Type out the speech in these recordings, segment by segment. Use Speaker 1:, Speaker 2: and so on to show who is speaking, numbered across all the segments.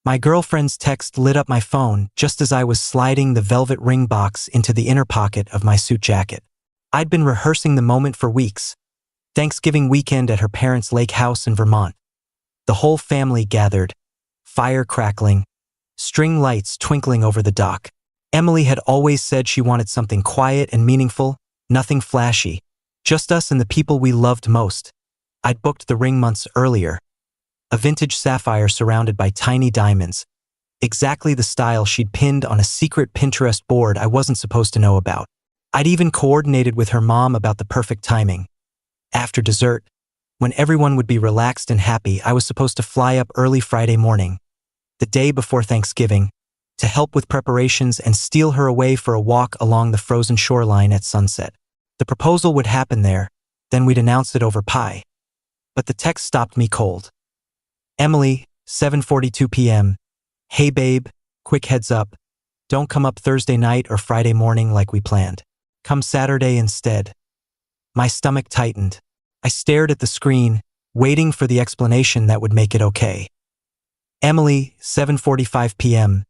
Speaker 1: My girlfriend's text lit up my phone just as I was sliding the velvet ring box into the inner pocket of my suit jacket. I'd been rehearsing the moment for weeks. Thanksgiving weekend at her parents' lake house in Vermont. The whole family gathered, fire crackling, string lights twinkling over the dock. Emily had always said she wanted something quiet and meaningful, nothing flashy, just us and the people we loved most. I'd booked the ring months earlier. A vintage sapphire surrounded by tiny diamonds, exactly the style she'd pinned on a secret Pinterest board I wasn't supposed to know about. I'd even coordinated with her mom about the perfect timing. After dessert, when everyone would be relaxed and happy, I was supposed to fly up early Friday morning, the day before Thanksgiving, to help with preparations and steal her away for a walk along the frozen shoreline at sunset. The proposal would happen there, then we'd announce it over pie. But the text stopped me cold. Emily, 7:42 p.m. Hey babe, quick heads up. Don't come up Thursday night or Friday morning like we planned. Come Saturday instead. My stomach tightened. I stared at the screen, waiting for the explanation that would make it okay. Emily, 7:45 p.m.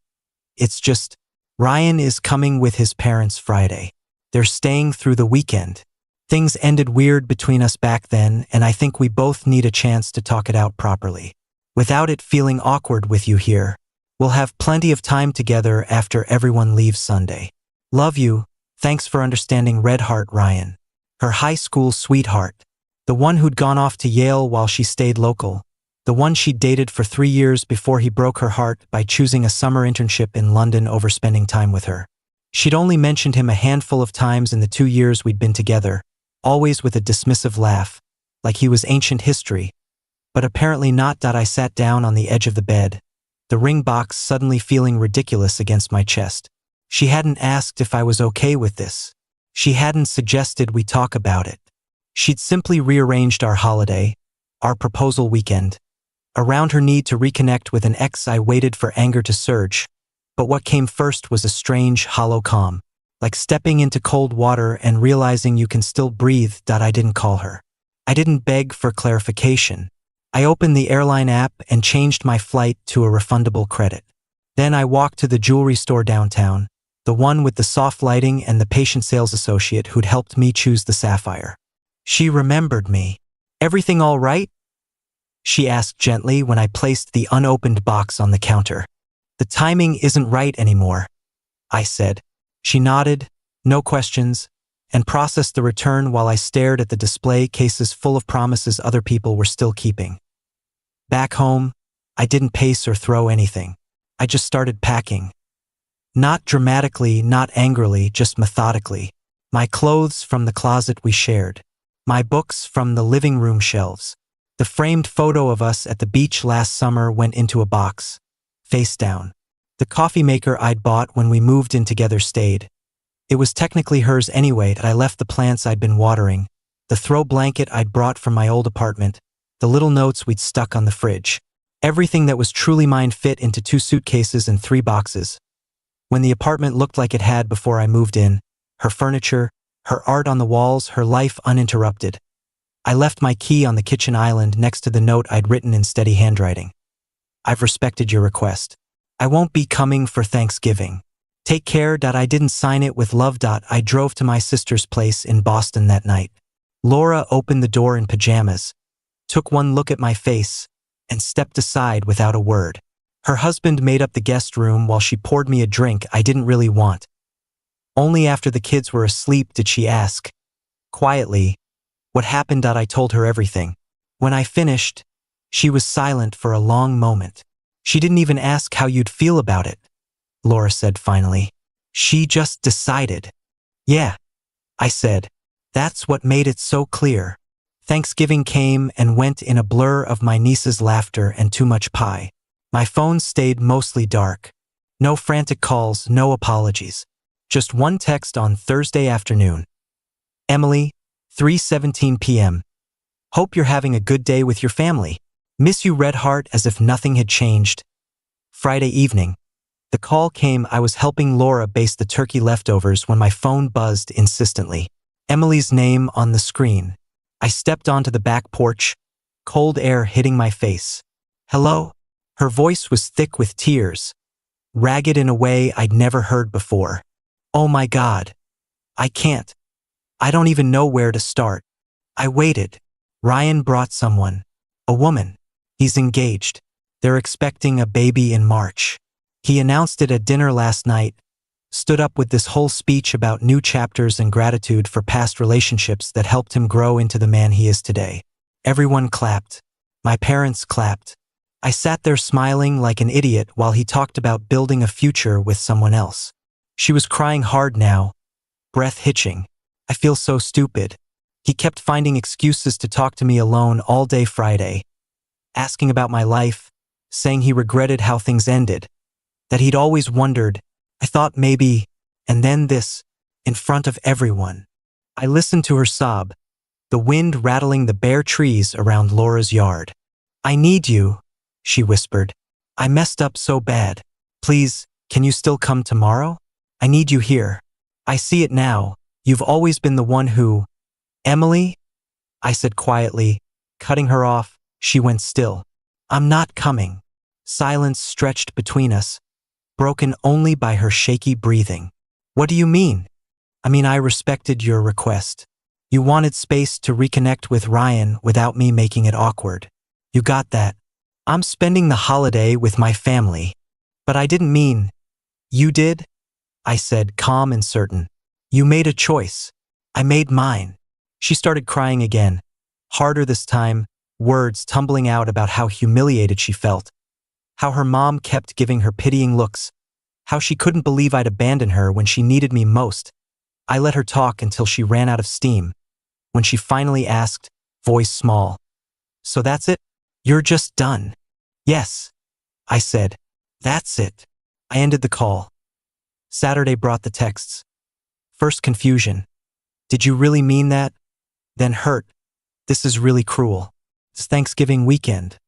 Speaker 1: It's just, Ryan is coming with his parents Friday. They're staying through the weekend. Things ended weird between us back then, and I think we both need a chance to talk it out properly. Without it feeling awkward with you here. We'll have plenty of time together after everyone leaves Sunday. Love you. Thanks for understanding. Red Heart Ryan. Her high school sweetheart. The one who'd gone off to Yale while she stayed local. The one she'd dated for 3 years before he broke her heart by choosing a summer internship in London over spending time with her. She'd only mentioned him a handful of times in the 2 years we'd been together, always with a dismissive laugh, like he was ancient history. But apparently not. I sat down on the edge of the bed, the ring box suddenly feeling ridiculous against my chest. She hadn't asked if I was okay with this. She hadn't suggested we talk about it. She'd simply rearranged our holiday, our proposal weekend, around her need to reconnect with an ex. I waited for anger to surge, but what came first was a strange, hollow calm, like stepping into cold water and realizing you can still breathe. I didn't call her. I didn't beg for clarification. I opened the airline app and changed my flight to a refundable credit. Then I walked to the jewelry store downtown, the one with the soft lighting and the patient sales associate who'd helped me choose the sapphire. She remembered me. Everything all right? She asked gently when I placed the unopened box on the counter. The timing isn't right anymore, I said. She nodded, no questions, and processed the return while I stared at the display cases full of promises other people were still keeping. Back home, I didn't pace or throw anything. I just started packing. Not dramatically, not angrily, just methodically. My clothes from the closet we shared. My books from the living room shelves. The framed photo of us at the beach last summer went into a box, face down. The coffee maker I'd bought when we moved in together stayed. It was technically hers anyway. I left the plants I'd been watering, the throw blanket I'd brought from my old apartment, the little notes we'd stuck on the fridge. Everything that was truly mine fit into 2 suitcases and 3 boxes. When the apartment looked like it had before I moved in, her furniture, her art on the walls, her life uninterrupted. I left my key on the kitchen island next to the note I'd written in steady handwriting. I've respected your request. I won't be coming for Thanksgiving. Take care. I didn't sign it with love. I drove to my sister's place in Boston that night. Laura opened the door in pajamas, took one look at my face, and stepped aside without a word. Her husband made up the guest room while she poured me a drink I didn't really want. Only after the kids were asleep did she ask, quietly, what happened. I told her everything. When I finished, she was silent for a long moment. She didn't even ask how you'd feel about it, Laura said finally. She just decided. Yeah, I said. That's what made it so clear. Thanksgiving came and went in a blur of my niece's laughter and too much pie. My phone stayed mostly dark. No frantic calls, no apologies. Just one text on Thursday afternoon. Emily, 3:17 p.m. Hope you're having a good day with your family. Miss you, Red Heart. As if nothing had changed. Friday evening. The call came. I was helping Laura baste the turkey leftovers when my phone buzzed insistently. Emily's name on the screen. I stepped onto the back porch, cold air hitting my face. Hello? Her voice was thick with tears, ragged in a way I'd never heard before. Oh my God. I can't. I don't even know where to start. I waited. Ryan brought someone. A woman. He's engaged. They're expecting a baby in March. He announced it at dinner last night, stood up with this whole speech about new chapters and gratitude for past relationships that helped him grow into the man he is today. Everyone clapped. My parents clapped. I sat there smiling like an idiot while he talked about building a future with someone else. She was crying hard now, breath hitching. I feel so stupid. He kept finding excuses to talk to me alone all day Friday, asking about my life, saying he regretted how things ended, that he'd always wondered. I thought maybe, and then this, in front of everyone. I listened to her sob, the wind rattling the bare trees around Laura's yard. I need you, she whispered. I messed up so bad. Please, can you still come tomorrow? I need you here. I see it now. You've always been the one who… Emily? I said quietly, cutting her off. She went still. I'm not coming. Silence stretched between us, broken only by her shaky breathing. What do you mean? I mean, I respected your request. You wanted space to reconnect with Ryan without me making it awkward. You got that. I'm spending the holiday with my family. But I didn't mean… You did? I said, calm and certain. You made a choice. I made mine. She started crying again, harder this time, words tumbling out about how humiliated she felt, how her mom kept giving her pitying looks, how she couldn't believe I'd abandoned her when she needed me most. I let her talk until she ran out of steam. When she finally asked, voice small, "So that's it? You're just done?" "Yes," I said. "That's it." I ended the call. Saturday brought the texts. First confusion. Did you really mean that? Then hurt. This is really cruel. It's Thanksgiving weekend.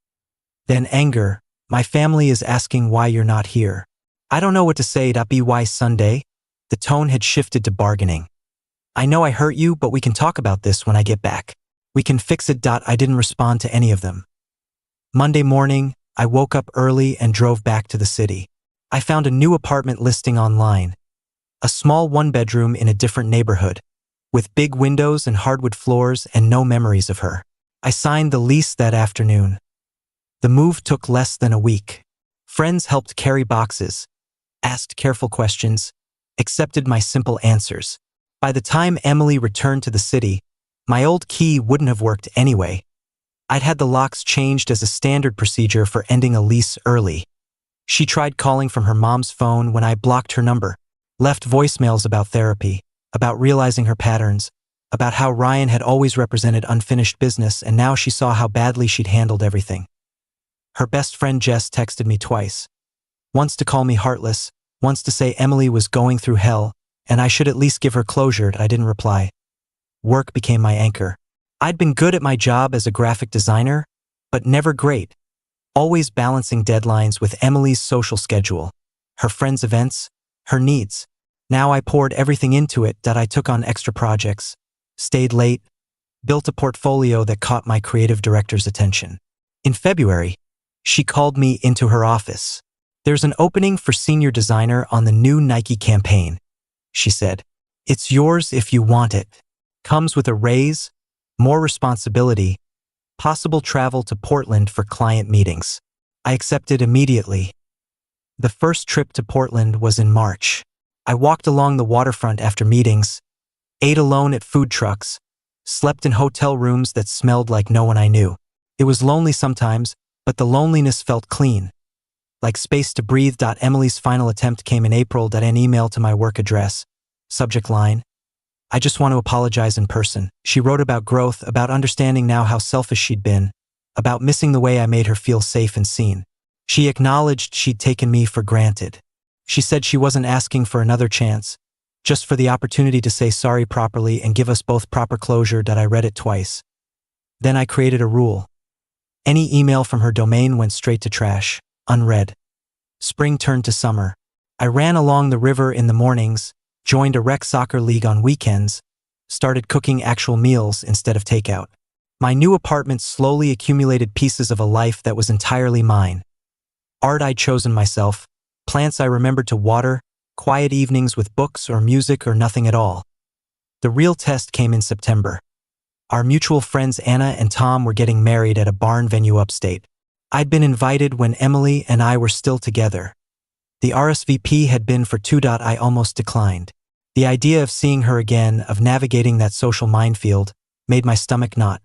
Speaker 1: Then anger. My family is asking why you're not here. I don't know what to say. By Sunday. The tone had shifted to bargaining. I know I hurt you, but we can talk about this when I get back. We can fix it. I didn't respond to any of them. Monday morning, I woke up early and drove back to the city. I found a new apartment listing online. A small one-bedroom in a different neighborhood, with big windows and hardwood floors and no memories of her. I signed the lease that afternoon. The move took less than a week. Friends helped carry boxes, asked careful questions, accepted my simple answers. By the time Emily returned to the city, my old key wouldn't have worked anyway. I'd had the locks changed as a standard procedure for ending a lease early. She tried calling from her mom's phone when I blocked her number, left voicemails about therapy, about realizing her patterns, about how Ryan had always represented unfinished business, and now she saw how badly she'd handled everything. Her best friend Jess texted me twice. Once to call me heartless, once to say Emily was going through hell, and I should at least give her closure. I didn't reply. Work became my anchor. I'd been good at my job as a graphic designer, but never great. Always balancing deadlines with Emily's social schedule, her friends' events, her needs. Now I poured everything into it. I took on extra projects, stayed late, built a portfolio that caught my creative director's attention. In February, she called me into her office. "There's an opening for senior designer on the new Nike campaign," she said. "It's yours if you want it. Comes with a raise, more responsibility, possible travel to Portland for client meetings." I accepted immediately. The first trip to Portland was in March. I walked along the waterfront after meetings, ate alone at food trucks, slept in hotel rooms that smelled like no one I knew. It was lonely sometimes, but the loneliness felt clean, like space to breathe. Emily's final attempt came in April. An email to my work address. Subject line: "I just want to apologize in person." She wrote about growth, about understanding now how selfish she'd been, about missing the way I made her feel safe and seen. She acknowledged she'd taken me for granted. She said she wasn't asking for another chance, just for the opportunity to say sorry properly and give us both proper closure. I read it twice. Then I created a rule. Any email from her domain went straight to trash, unread. Spring turned to summer. I ran along the river in the mornings, joined a rec soccer league on weekends, started cooking actual meals instead of takeout. My new apartment slowly accumulated pieces of a life that was entirely mine. art I'd chosen myself, plants I remembered to water, quiet evenings with books or music or nothing at all. The real test came in September. Our mutual friends Anna and Tom were getting married at a barn venue upstate. I'd been invited when Emily and I were still together. The RSVP had been for 2. I almost declined. The idea of seeing her again, of navigating that social minefield, made my stomach knot.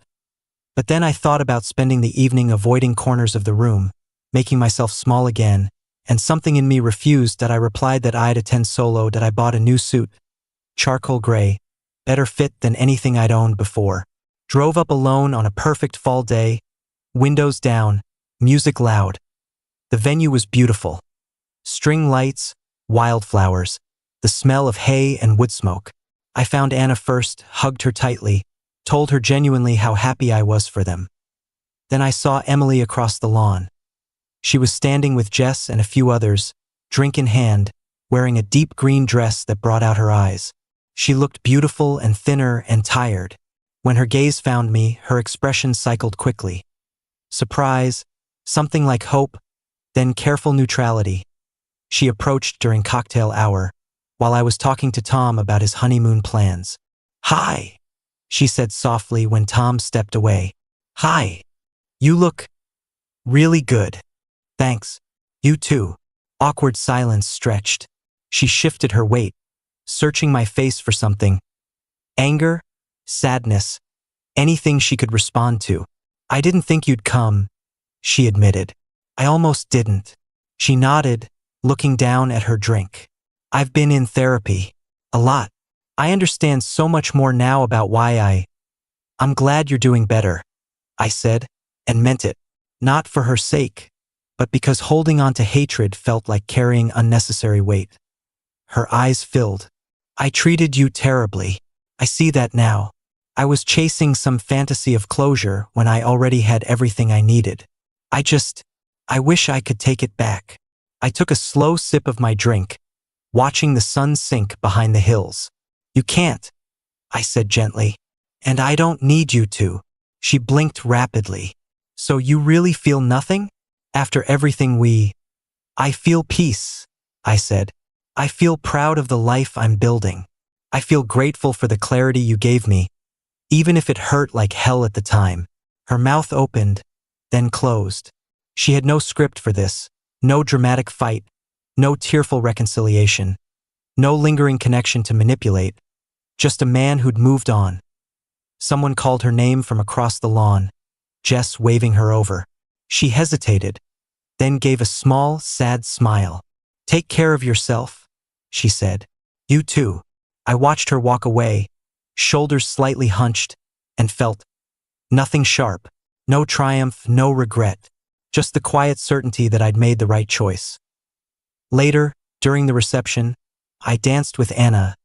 Speaker 1: But then I thought about spending the evening avoiding corners of the room, making myself small again, and something in me refused. That I replied that I'd attend solo. That I bought a new suit, charcoal gray, better fit than anything I'd owned before. Drove up alone on a perfect fall day, windows down, music loud. The venue was beautiful. String lights, wildflowers, the smell of hay and wood smoke. I found Anna first, hugged her tightly, told her genuinely how happy I was for them. Then I saw Emily across the lawn. She was standing with Jess and a few others, drink in hand, wearing a deep green dress that brought out her eyes. She looked beautiful and thinner and tired. When her gaze found me, her expression cycled quickly. Surprise, something like hope, then careful neutrality. She approached during cocktail hour, while I was talking to Tom about his honeymoon plans. "Hi," she said softly when Tom stepped away. "Hi. You look really good." "Thanks. You too." Awkward silence stretched. She shifted her weight, searching my face for something. Anger, sadness, anything she could respond to. "I didn't think you'd come," she admitted. "I almost didn't." She nodded, looking down at her drink. "I've been in therapy. A lot. I understand so much more now about why I'm glad you're doing better," I said, and meant it. Not for her sake, but because holding on to hatred felt like carrying unnecessary weight. Her eyes filled. "I treated you terribly. I see that now. I was chasing some fantasy of closure when I already had everything I needed. I wish I could take it back." I took a slow sip of my drink, watching the sun sink behind the hills. "You can't," I said gently. "And I don't need you to." She blinked rapidly. "So you really feel nothing? After everything I feel peace," I said. "I feel proud of the life I'm building. I feel grateful for the clarity you gave me, even if it hurt like hell at the time." Her mouth opened, then closed. She had no script for this, no dramatic fight, no tearful reconciliation, no lingering connection to manipulate, just a man who'd moved on. Someone called her name from across the lawn, Jess waving her over. She hesitated, then gave a small, sad smile. "Take care of yourself," she said. "You too." I watched her walk away, shoulders slightly hunched, and felt nothing sharp, no triumph, no regret, just the quiet certainty that I'd made the right choice. Later, during the reception, I danced with Anna,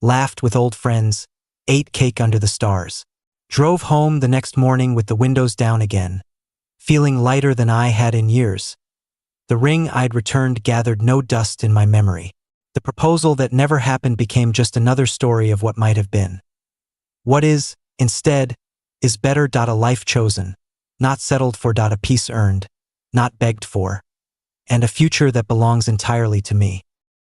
Speaker 1: laughed with old friends, ate cake under the stars, drove home the next morning with the windows down again, feeling lighter than I had in years. The ring I'd returned gathered no dust in my memory. The proposal that never happened became just another story of what might have been. What is, instead, is better. A life chosen, not settled for. A peace earned, not begged for, and a future that belongs entirely to me.